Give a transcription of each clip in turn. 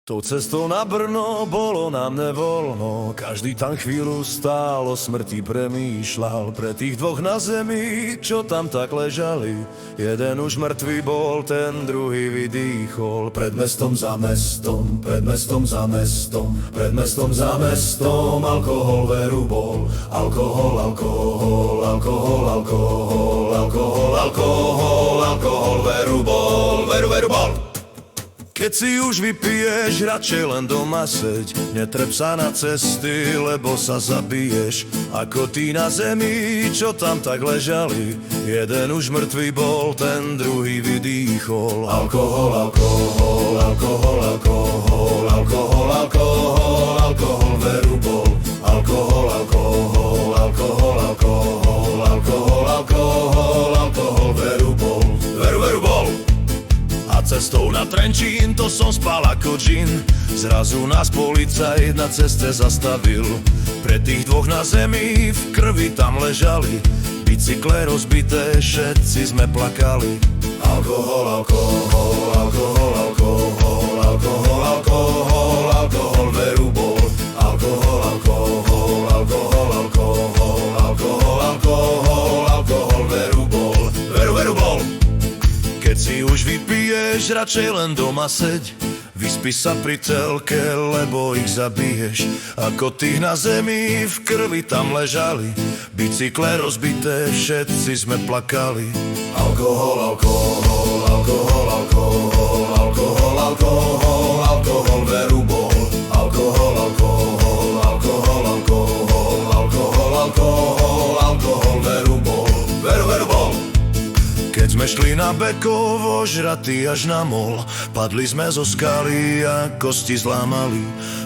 Tou cestou na Brno bolo nám nevoľno, každý tam chvíľu stál, o smrti premýšľal. Pre tých dvoch na zemi, čo tam tak ležali, jeden už mŕtvý bol, ten druhý vydýchol. Pred mestom za mestom, pred mestom za mestom, pred mestom za mestom, alkohol veru bol. Alkohol, alkohol, alkohol, alkohol, alkohol, alkohol, alkohol veru bol, veru bol. Keď si už vypiješ, radšej len doma seď, netrep sa na cesty, lebo sa zabiješ. Ako tí na zemi, čo tam tak ležali, jeden už mŕtvý bol, ten druhý vydýchol. Alkohol, alkohol, alkohol, alkohol, alkohol, alkohol, alkohol veru bol. Alkohol, alkohol, alkohol, alkohol, alkohol, alkohol, alkohol veru bol, veru bol. A cestou na Trenčín, to som spal ako džin. Zrazu nás policajt na ceste zastavil. Pre tých dvoch na zemi, v krvi tam ležali, bicykle rozbité, všetci sme plakali. Alkohol, alkohol, alkohol, alkohol, alkohol, alkohol, alkohol veru bol. Alkohol, alkohol, alkohol, alkohol, alkohol, alkohol, alkohol veru bol, veru bol. Keď si už vypiješ, radšej len doma seď, vyspí sa pri telke, lebo ich zabiješ. Ako tých na zemi, v krvi tam ležali, bicykle rozbité, všetci sme plakali. Alkohol, alkohol, alkohol, alkohol, alkohol, alkohol, alkohol veru bol. Alkohol, alkohol, alkohol, alkohol, alkohol, alkohol, alkohol veru bol, veru bol. Keď sme šli na Bekov, ožratí až na mol, padli sme zo skaly a kosti zlámali.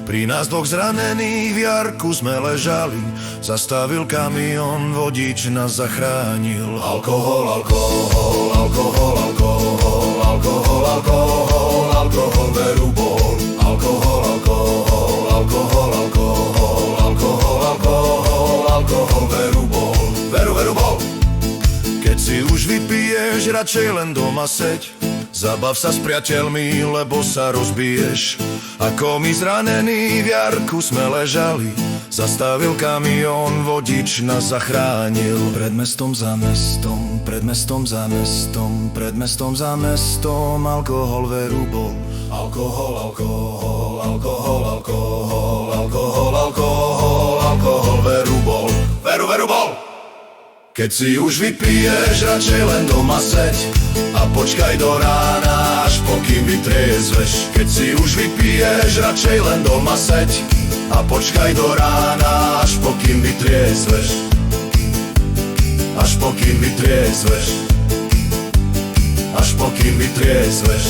Pri nás dvoch zranení v jarku sme ležali, zastavil kamión, vodič nás zachránil. Alkohol, alkohol, alkohol, alkohol, alkohol, alkohol, alkohol veru bol. Alkohol, alkohol, alkohol, alkohol, alkohol, alkohol, alkohol veru bol, veru bol. Keď si už vypiješ, radšej len doma seď, zabav sa s priateľmi, lebo sa rozbiješ. Ako my zranení v jarku sme ležali, zastavil kamión, vodič nás zachránil. Pred mestom za mestom, pred mestom za mestom, pred mestom za mestom, alkohol veru bol. Alkohol, alkohol, alkohol, alkohol, alkohol, alkohol, alkohol veru bol, veru bol. Keď si už vypiješ, radšej len doma seď a počkaj do rána, až pokým vytriezveš. Keď si už vypiješ, radšej len doma seď a počkaj do rána, až pokým vytriezveš. Až pokým vytriezveš. Až pokým vytriezveš.